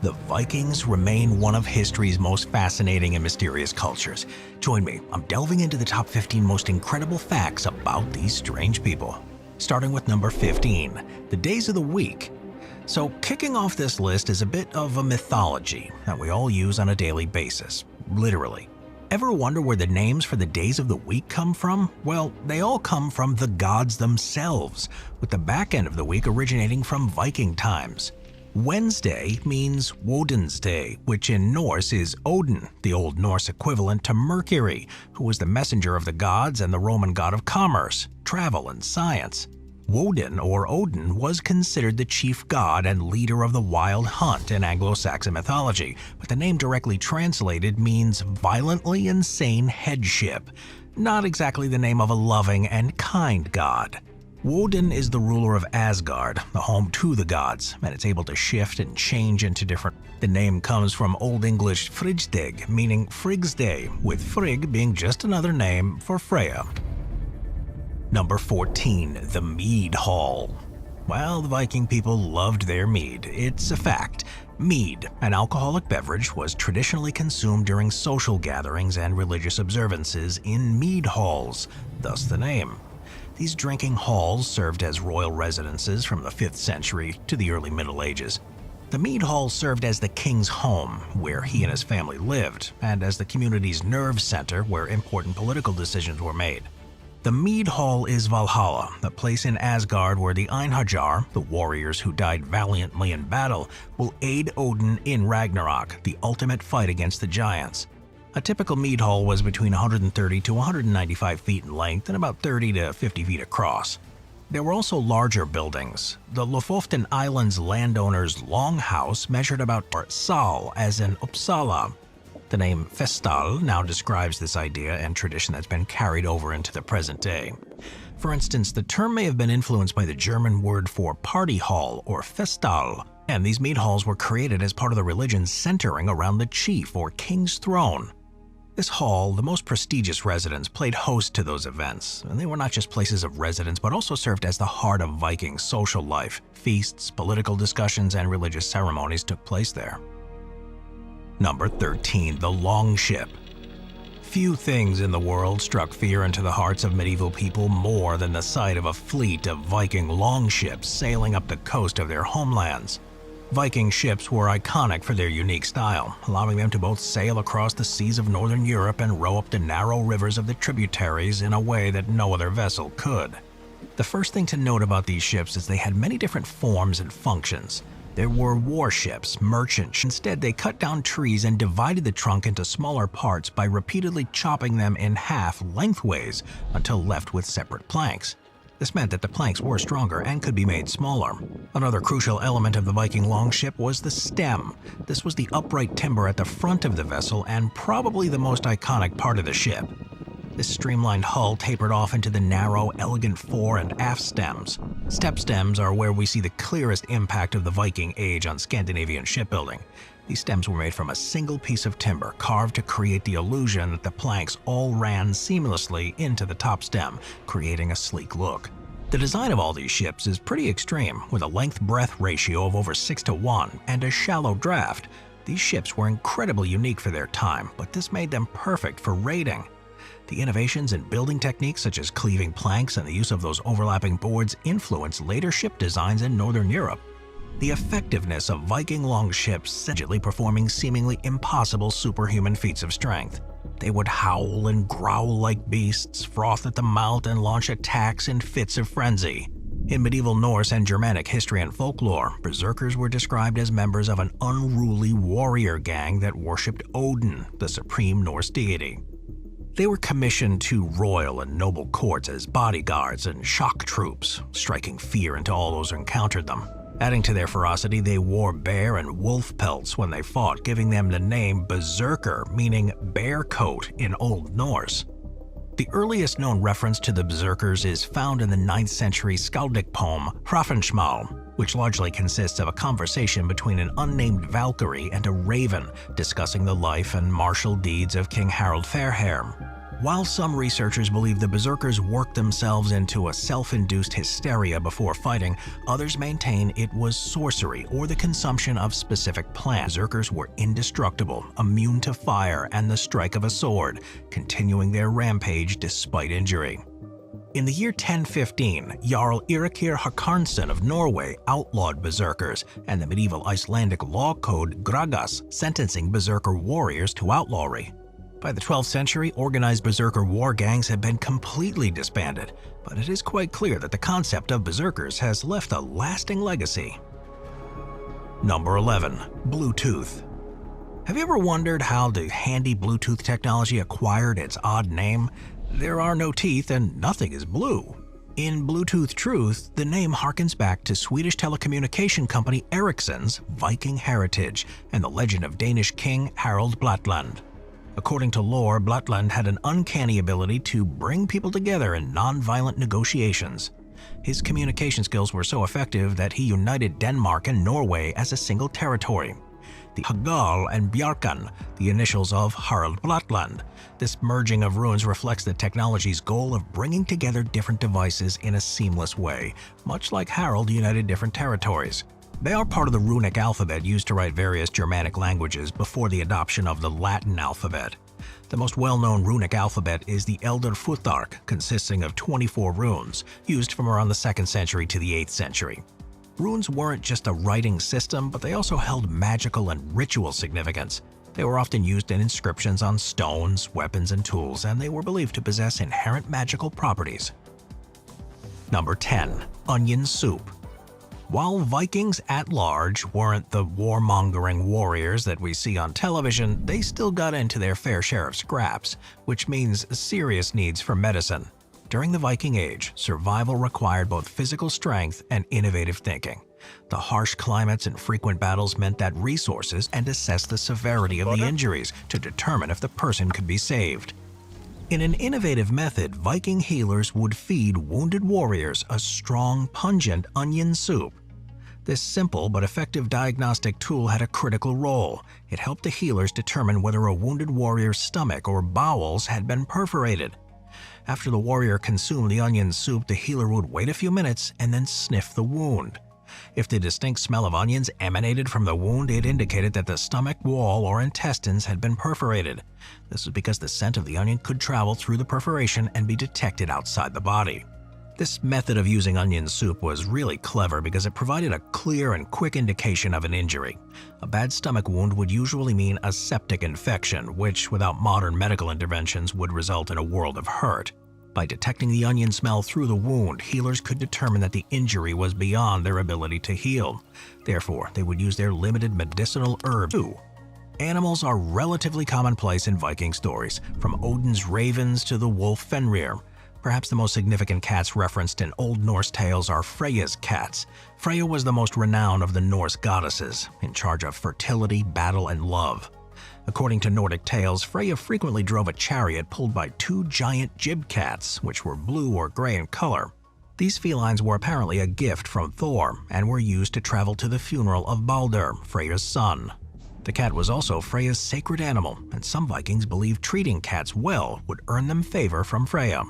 the Vikings remain one of history's most fascinating and mysterious cultures. Join me, I'm delving into the top 15 most incredible facts about these strange people. Starting with number 15, the days of the week. So kicking off this list is a bit of a mythology that we all use on a daily basis, literally. Ever wonder where the names for the days of the week come from? Well, they all come from the gods themselves, with the back end of the week originating from Viking times. Wednesday means Woden's Day, which in Norse is Odin, the Old Norse equivalent to Mercury, who was the messenger of the gods and the Roman god of commerce, travel, and science. Woden, or Odin, was considered the chief god and leader of the wild hunt in Anglo-Saxon mythology, but the name directly translated means violently insane headship, not exactly the name of a loving and kind god. Woden is the ruler of Asgard, the home to the gods, and it's able to shift and change into different. The name comes from Old English Frigsdag, meaning Frigg's Day, with Frigg being just another name for Freya. Number 14, the Mead Hall. Well, the Viking people loved their mead. It's a fact. Mead, an alcoholic beverage, was traditionally consumed during social gatherings and religious observances in mead halls, thus the name. These drinking halls served as royal residences from the 5th century to the early Middle Ages. The Mead Hall served as the king's home, where he and his family lived, and as the community's nerve center where important political decisions were made. The Mead Hall is Valhalla, the place in Asgard where the Einherjar, the warriors who died valiantly in battle, will aid Odin in Ragnarok, the ultimate fight against the giants. A typical mead hall was between 130 to 195 feet in length and about 30 to 50 feet across. There were also larger buildings. The Lofoten Islands landowner's longhouse measured about sal, as in Uppsala. The name festal now describes this idea and tradition that's been carried over into the present day. For instance, the term may have been influenced by the German word for party hall, or festal, and these mead halls were created as part of the religion centering around the chief or king's throne. This hall, the most prestigious residence, played host to those events, and they were not just places of residence but also served as the heart of Viking social life. Feasts, political discussions, and religious ceremonies took place there. Number 13, the Longship. Few things in the world struck fear into the hearts of medieval people more than the sight of a fleet of Viking longships sailing up the coast of their homelands. Viking ships were iconic for their unique style, allowing them to both sail across the seas of northern Europe and row up the narrow rivers of the tributaries in a way that no other vessel could. The first thing to note about these ships is they had many different forms and functions. There were warships, merchant ships. Instead, they cut down trees and divided the trunk into smaller parts by repeatedly chopping them in half lengthways until left with separate planks. This meant that the planks were stronger and could be made smaller. Another crucial element of the Viking longship was the stem. This was the upright timber at the front of the vessel and probably the most iconic part of the ship. This streamlined hull tapered off into the narrow, elegant fore and aft stems. Step stems are where we see the clearest impact of the Viking Age on Scandinavian shipbuilding. These stems were made from a single piece of timber, carved to create the illusion that the planks all ran seamlessly into the top stem, creating a sleek look. The design of all these ships is pretty extreme, with a length-breadth ratio of over 6:1 and a shallow draft. These ships were incredibly unique for their time, but this made them perfect for raiding. The innovations in building techniques such as cleaving planks and the use of those overlapping boards influenced later ship designs in Northern Europe. The effectiveness of Viking longships allegedly performing seemingly impossible superhuman feats of strength. They would howl and growl like beasts, froth at the mouth, and launch attacks in fits of frenzy. In medieval Norse and Germanic history and folklore, berserkers were described as members of an unruly warrior gang that worshipped Odin, the supreme Norse deity. They were commissioned to royal and noble courts as bodyguards and shock troops, striking fear into all those who encountered them. Adding to their ferocity, they wore bear and wolf pelts when they fought, giving them the name berserker, meaning bear coat in Old Norse. The earliest known reference to the berserkers is found in the 9th century skaldic poem Hrafnsmal, which largely consists of a conversation between an unnamed Valkyrie and a raven discussing the life and martial deeds of King Harald Fairhair. While some researchers believe the berserkers worked themselves into a self-induced hysteria before fighting, others maintain it was sorcery or the consumption of specific plants. Berserkers were indestructible, immune to fire and the strike of a sword, continuing their rampage despite injury. In the year 1015, Jarl Eirik Håkonson of Norway outlawed berserkers, and the medieval Icelandic law code Gragas sentencing berserker warriors to outlawry. By the 12th century, organized berserker war gangs had been completely disbanded, but it is quite clear that the concept of berserkers has left a lasting legacy. Number 11. Bluetooth. Have you ever wondered how the handy Bluetooth technology acquired its odd name? There are no teeth and nothing is blue. In Bluetooth truth, the name harkens back to Swedish telecommunication company Erikson's Viking heritage and the legend of Danish king Harald Blattland. According to lore, Blattland had an uncanny ability to bring people together in non-violent negotiations. His communication skills were so effective that he united Denmark and Norway as a single territory. The Hagal and Bjarkan, the initials of Harald Blattland. This merging of runes reflects the technology's goal of bringing together different devices in a seamless way, much like Harald united different territories. They are part of the runic alphabet used to write various Germanic languages before the adoption of the Latin alphabet. The most well-known runic alphabet is the Elder Futhark, consisting of 24 runes, used from around the 2nd century to the 8th century. Runes weren't just a writing system, but they also held magical and ritual significance. They were often used in inscriptions on stones, weapons, and tools, and they were believed to possess inherent magical properties. Number 10. Onion soup. While Vikings at large weren't the warmongering warriors that we see on television, they still got into their fair share of scraps, which means serious needs for medicine. During the Viking Age, survival required both physical strength and innovative thinking. The harsh climates and frequent battles meant that resources and assess the severity of the injuries to determine if the person could be saved. In an innovative method, Viking healers would feed wounded warriors a strong, pungent onion soup. This simple but effective diagnostic tool had a critical role. It helped the healers determine whether a wounded warrior's stomach or bowels had been perforated. After the warrior consumed the onion soup, the healer would wait a few minutes and then sniff the wound. If the distinct smell of onions emanated from the wound, it indicated that the stomach wall or intestines had been perforated. This was because the scent of the onion could travel through the perforation and be detected outside the body. This method of using onion soup was really clever because it provided a clear and quick indication of an injury. A bad stomach wound would usually mean a septic infection, which without modern medical interventions would result in a world of hurt. By detecting the onion smell through the wound, healers could determine that the injury was beyond their ability to heal. Therefore, they would use their limited medicinal herbs too. Animals are relatively commonplace in Viking stories, from Odin's ravens to the wolf Fenrir. Perhaps the most significant cats referenced in Old Norse tales are Freyas Cats. Freya was the most renowned of the Norse goddesses, in charge of fertility, battle, and love. According to Nordic tales, Freya frequently drove a chariot pulled by 2 giant gib cats, which were blue or gray in color. These felines were apparently a gift from Thor and were used to travel to the funeral of Baldur, Freya's son. The cat was also Freya's sacred animal, and some Vikings believed treating cats well would earn them favor from Freya.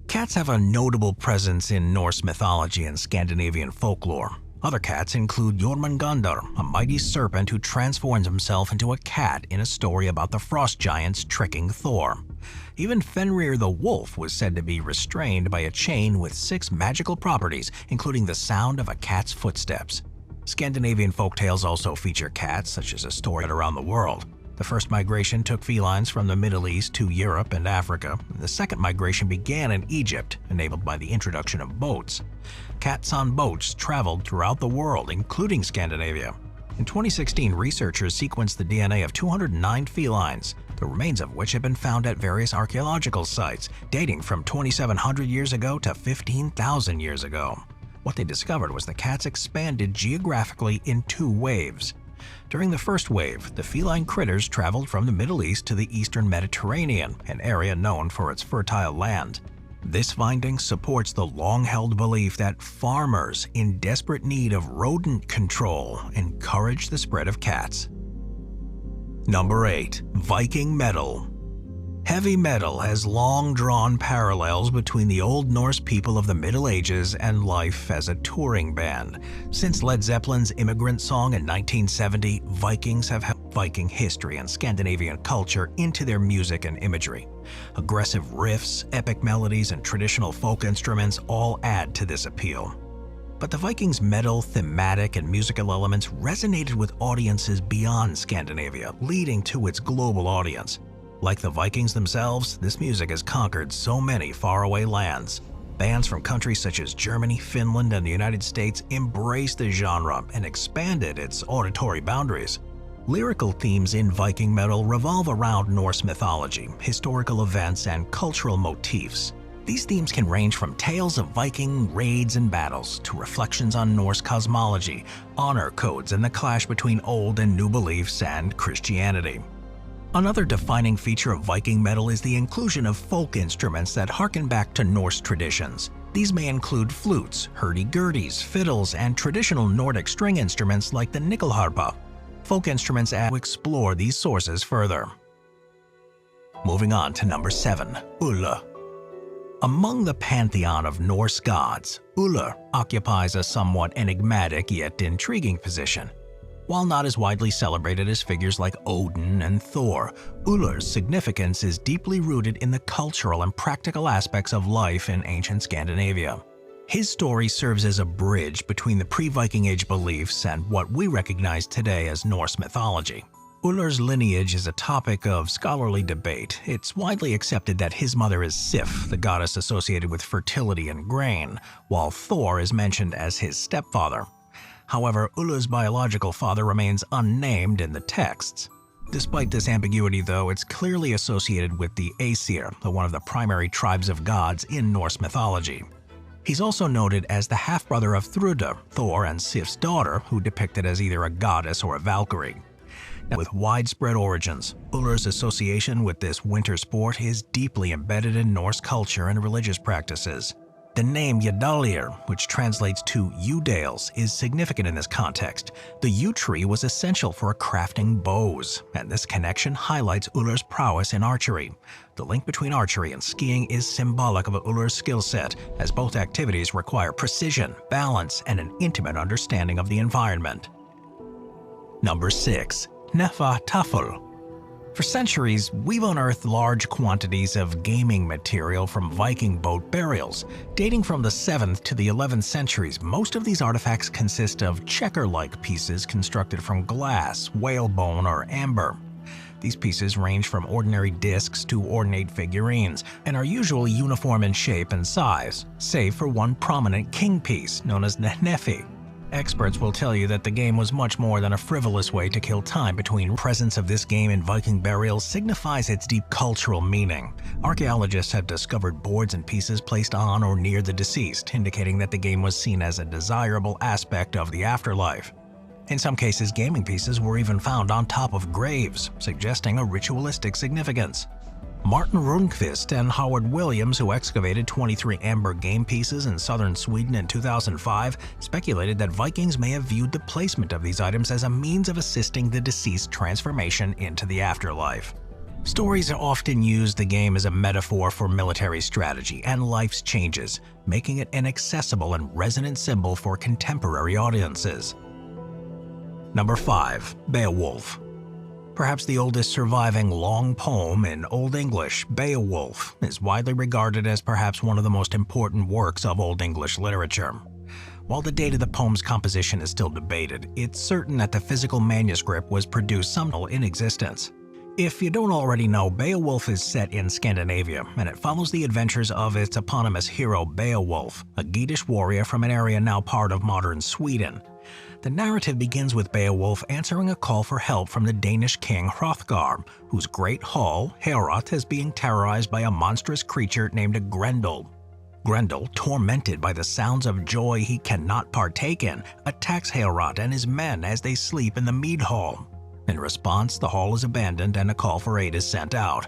Cats have a notable presence in Norse mythology and Scandinavian folklore. Other cats include Jormungandr, a mighty serpent who transforms himself into a cat in a story about the frost giants tricking Thor. Even Fenrir the wolf was said to be restrained by a chain with 6 magical properties, including the sound of a cat's footsteps. Scandinavian folktales also feature cats, such as a story around the world. The first migration took felines from the Middle East to Europe and Africa. The second migration began in Egypt, enabled by the introduction of boats. Cats on boats traveled throughout the world, including Scandinavia. In 2016, researchers sequenced the DNA of 209 felines, the remains of which have been found at various archaeological sites, dating from 2,700 years ago to 15,000 years ago. What they discovered was the cats expanded geographically in 2 waves. During the first wave, the feline critters traveled from the Middle East to the eastern Mediterranean, an area known for its fertile land. This finding supports the long-held belief that farmers in desperate need of rodent control encouraged the spread of cats. Number 8. Viking Metal. Heavy metal has long drawn parallels between the Old Norse people of the Middle Ages and life as a touring band. Since Led Zeppelin's Immigrant Song in 1970, Vikings have had Viking history and Scandinavian culture into their music and imagery. Aggressive riffs, epic melodies, and traditional folk instruments all add to this appeal. But the Vikings' metal, thematic, and musical elements resonated with audiences beyond Scandinavia, leading to its global audience. Like the Vikings themselves, this music has conquered so many faraway lands. Bands from countries such as Germany, Finland, and the United States embraced the genre and expanded its auditory boundaries. Lyrical themes in Viking metal revolve around Norse mythology, historical events, and cultural motifs. These themes can range from tales of Viking raids and battles to reflections on Norse cosmology, honor codes, and the clash between old and new beliefs and Christianity. Another defining feature of Viking metal is the inclusion of folk instruments that harken back to Norse traditions. These may include flutes, hurdy-gurdies, fiddles, and traditional Nordic string instruments like the nyckelharpa. Folk instruments add to explore these sources further. Moving on to number 7, Ulla. Among the pantheon of Norse gods, Ulla occupies a somewhat enigmatic yet intriguing position. While not as widely celebrated as figures like Odin and Thor, Ullr's significance is deeply rooted in the cultural and practical aspects of life in ancient Scandinavia. His story serves as a bridge between the pre-Viking Age beliefs and what we recognize today as Norse mythology. Ullr's lineage is a topic of scholarly debate. It's widely accepted that his mother is Sif, the goddess associated with fertility and grain, while Thor is mentioned as his stepfather. However, Ullr's biological father remains unnamed in the texts. Despite this ambiguity, though, it's clearly associated with the Aesir, one of the primary tribes of gods in Norse mythology. He's also noted as the half-brother of Thruda, Thor and Sif's daughter, who depicted as either a goddess or a Valkyrie. Now, with widespread origins, Ullr's association with this winter sport is deeply embedded in Norse culture and religious practices. The name Yadalir, which translates to yew-dales, is significant in this context. The yew tree was essential for crafting bows, and this connection highlights Ullr's prowess in archery. The link between archery and skiing is symbolic of Ullr's skill set, as both activities require precision, balance, and an intimate understanding of the environment. Number 6. Nefa Tafel. For centuries, we've unearthed large quantities of gaming material from Viking boat burials. Dating from the 7th to the 11th centuries, most of these artifacts consist of checker-like pieces constructed from glass, whalebone, or amber. These pieces range from ordinary discs to ornate figurines, and are usually uniform in shape and size, save for one prominent king piece known as the Hnefi. Experts will tell you that the game was much more than a frivolous way to kill time between. The presence of this game in Viking burials signifies its deep cultural meaning. Archaeologists have discovered boards and pieces placed on or near the deceased, indicating that the game was seen as a desirable aspect of the afterlife. In some cases, gaming pieces were even found on top of graves, suggesting a ritualistic significance. Martin Rundqvist and Howard Williams, who excavated 23 amber game pieces in southern Sweden in 2005, speculated that Vikings may have viewed the placement of these items as a means of assisting the deceased's transformation into the afterlife. Stories often use the game as a metaphor for military strategy and life's changes, making it an accessible and resonant symbol for contemporary audiences. Number 5. Beowolf. Perhaps the oldest surviving long poem in Old English, Beowolf, is widely regarded as perhaps one of the most important works of Old English literature. While the date of the poem's composition is still debated, it's certain that the physical manuscript was produced sometime in existence. If you don't already know, Beowulf is set in Scandinavia, and it follows the adventures of its eponymous hero Beowulf, a Geatish warrior from an area now part of modern Sweden. The narrative begins with Beowulf answering a call for help from the Danish king Hrothgar, whose great hall, Heorot, is being terrorized by a monstrous creature named Grendel. Grendel, tormented by the sounds of joy he cannot partake in, attacks Heorot and his men as they sleep in the Mead Hall. In response, the hall is abandoned and a call for aid is sent out.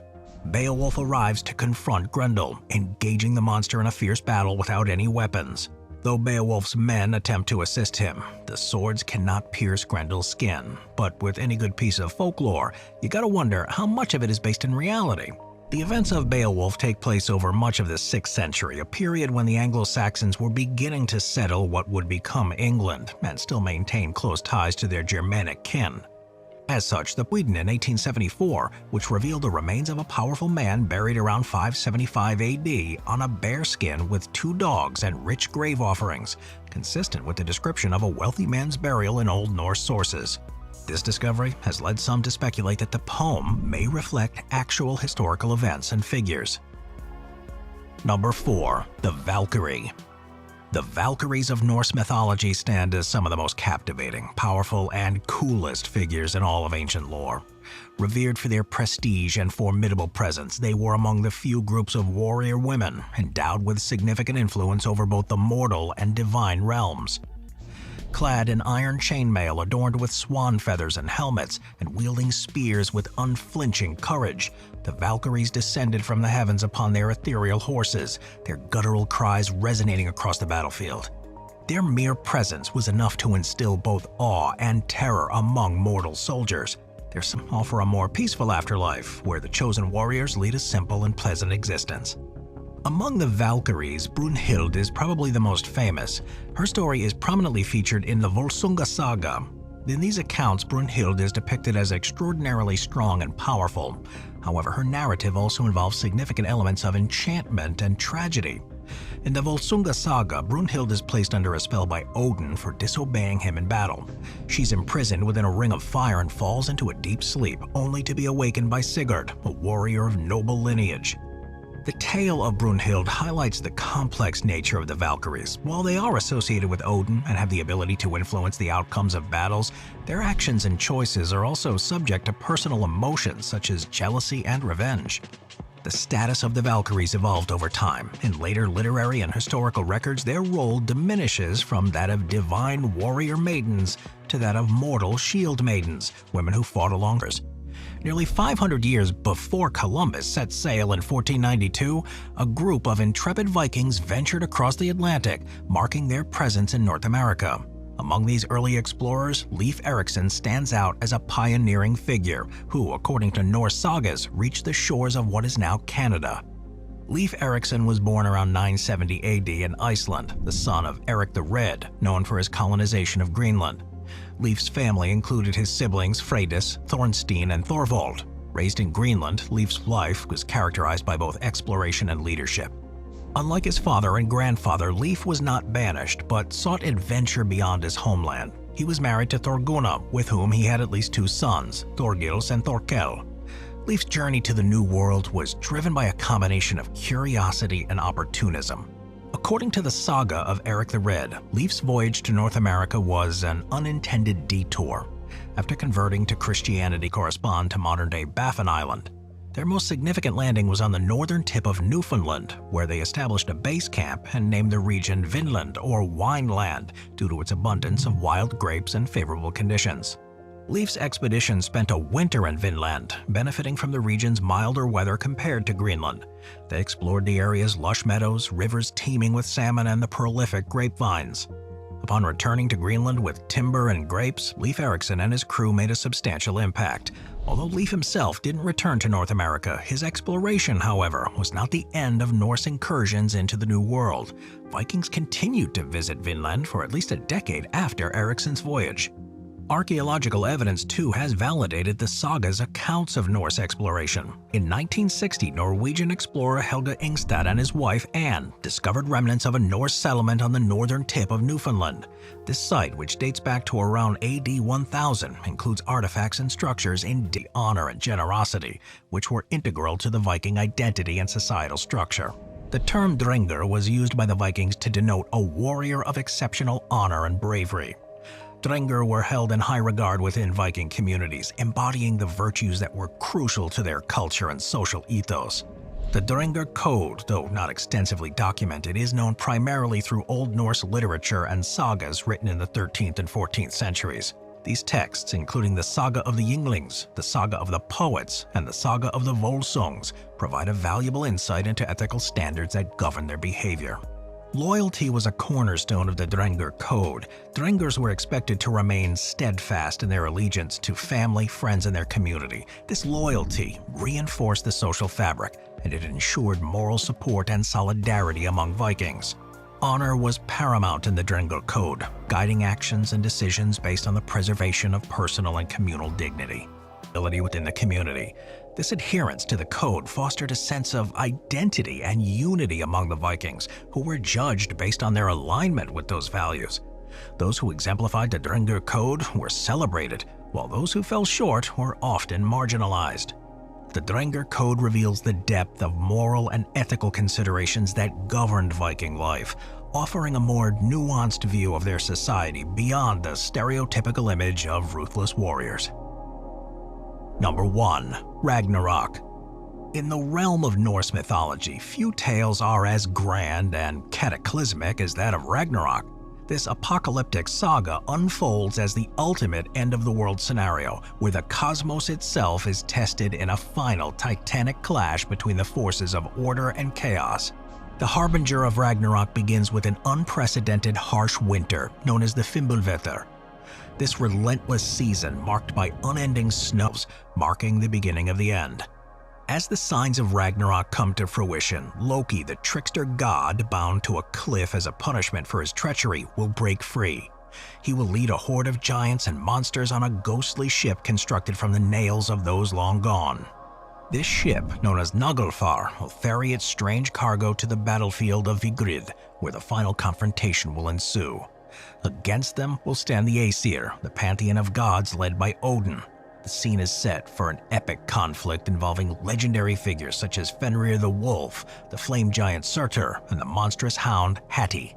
Beowulf arrives to confront Grendel, engaging the monster in a fierce battle without any weapons. Though Beowulf's men attempt to assist him, the swords cannot pierce Grendel's skin. But with any good piece of folklore, you gotta wonder how much of it is based in reality. The events of Beowolf take place over much of the 6th century, a period when the Anglo-Saxons were beginning to settle what would become England and still maintain close ties to their Germanic kin. As such, the Sweden in 1874, which revealed the remains of a powerful man buried around 575 AD on a bear skin with 2 dogs and rich grave offerings, consistent with the description of a wealthy man's burial in Old Norse sources. This discovery has led some to speculate that the poem may reflect actual historical events and figures. Number 4. The Valkyrie. The Valkyries of Norse mythology stand as some of the most captivating, powerful, and coolest figures in all of ancient lore. Revered for their prestige and formidable presence, they were among the few groups of warrior women endowed with significant influence over both the mortal and divine realms. Clad in iron chainmail adorned with swan feathers and helmets, and wielding spears with unflinching courage, the Valkyries descended from the heavens upon their ethereal horses, their guttural cries resonating across the battlefield. Their mere presence was enough to instill both awe and terror among mortal soldiers. Some offer a more peaceful afterlife, where the chosen warriors lead a simple and pleasant existence. Among the Valkyries, Brunhild is probably the most famous. Her story is prominently featured in the Volsunga saga. In these accounts, Brunhild is depicted as extraordinarily strong and powerful. However, her narrative also involves significant elements of enchantment and tragedy. In the Volsunga saga, Brunhild is placed under a spell by Odin for disobeying him in battle. She's imprisoned within a ring of fire and falls into a deep sleep, only to be awakened by Sigurd, a warrior of noble lineage. The tale of Brunhild highlights the complex nature of the Valkyries. While they are associated with Odin and have the ability to influence the outcomes of battles, their actions and choices are also subject to personal emotions such as jealousy and revenge. The status of the Valkyries evolved over time. In later literary and historical records, their role diminishes from that of divine warrior maidens to that of mortal shield maidens, women who fought along others. Nearly 500 years before Columbus set sail in 1492, a group of intrepid Vikings ventured across the Atlantic, marking their presence in North America. Among these early explorers, Leif Erikson stands out as a pioneering figure who, according to Norse sagas, reached the shores of what is now Canada. Leif Erikson was born around 970 AD in Iceland, the son of Eric the Red, known for his colonization of Greenland. Leif's family included his siblings Freydis, Thorstein, and Thorvald. Raised in Greenland, Leif's life was characterized by both exploration and leadership. Unlike his father and grandfather, Leif was not banished, but sought adventure beyond his homeland. He was married to Thorgunna, with whom he had at least 2 sons, Thorgils and Thorkel. Leif's journey to the New World was driven by a combination of curiosity and opportunism. According to the saga of Eric the Red, Leif's voyage to North America was an unintended detour. After converting to Christianity correspond to modern-day Baffin Island. Their most significant landing was on the northern tip of Newfoundland, where they established a base camp and named the region Vinland or Wineland due to its abundance of wild grapes and favorable conditions. Leif's expedition spent a winter in Vinland, benefiting from the region's milder weather compared to Greenland. They explored the area's lush meadows, rivers teeming with salmon, and the prolific grapevines. Upon returning to Greenland with timber and grapes, Leif Erikson and his crew made a substantial impact. Although Leif himself didn't return to North America, his exploration, however, was not the end of Norse incursions into the New World. Vikings continued to visit Vinland for at least a decade after Erikson's voyage. Archaeological evidence, too, has validated the saga's accounts of Norse exploration. In 1960, Norwegian explorer Helge Ingstad and his wife Anne discovered remnants of a Norse settlement on the northern tip of Newfoundland. This site, which dates back to around AD 1000, includes artifacts and structures in deep honor and generosity, which were integral to the Viking identity and societal structure. The term Drengr was used by the Vikings to denote a warrior of exceptional honor and bravery. Drengr were held in high regard within Viking communities, embodying the virtues that were crucial to their culture and social ethos. The Drengr Code, though not extensively documented, is known primarily through Old Norse literature and sagas written in the 13th and 14th centuries. These texts, including the Saga of the Ynglinks, the Saga of the Poets, and the Saga of the Volsungs, provide a valuable insight into ethical standards that govern their behavior. Loyalty was a cornerstone of the Drengr Code. Drengrs were expected to remain steadfast in their allegiance to family, friends, and their community. This loyalty reinforced the social fabric, and it ensured moral support and solidarity among Vikings. Honor was paramount in the Drengr Code, guiding actions and decisions based on the preservation of personal and communal dignity. Within the community. This adherence to the code fostered a sense of identity and unity among the Vikings, who were judged based on their alignment with those values. Those who exemplified the Drengr Code were celebrated, while those who fell short were often marginalized. The Drengr Code reveals the depth of moral and ethical considerations that governed Viking life, offering a more nuanced view of their society beyond the stereotypical image of ruthless warriors. Number 1. Ragnarok. In the realm of Norse mythology, few tales are as grand and cataclysmic as that of Ragnarok. This apocalyptic saga unfolds as the ultimate end-of-the-world scenario, where the cosmos itself is tested in a final titanic clash between the forces of order and chaos. The harbinger of Ragnarok begins with an unprecedented harsh winter known as the Fimbulvetr. This relentless season marked by unending snows, marking the beginning of the end. As the signs of Ragnarok come to fruition, Loki, the trickster god bound to a cliff as a punishment for his treachery, will break free. He will lead a horde of giants and monsters on a ghostly ship constructed from the nails of those long gone. This ship, known as Naglfar, will ferry its strange cargo to the battlefield of Vigrid, where the final confrontation will ensue. Against them will stand the Aesir, the pantheon of gods led by Odin. The scene is set for an epic conflict involving legendary figures such as Fenrir the Wolf, the flame giant Surtur, and the monstrous hound Hati.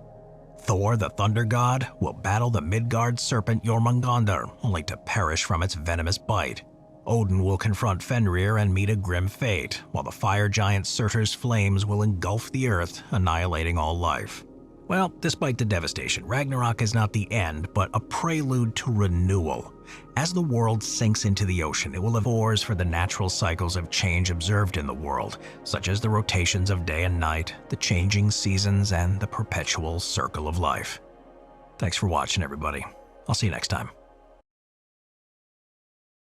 Thor, the thunder god, will battle the Midgard serpent Jormungandr, only to perish from its venomous bite. Odin will confront Fenrir and meet a grim fate, while the fire giant Surtur's flames will engulf the earth, annihilating all life. Well, despite the devastation, Ragnarok is not the end, but a prelude to renewal. As the world sinks into the ocean, it will have oars for the natural cycles of change observed in the world, such as the rotations of day and night, the changing seasons, and the perpetual circle of life. Thanks for watching, everybody. I'll see you next time.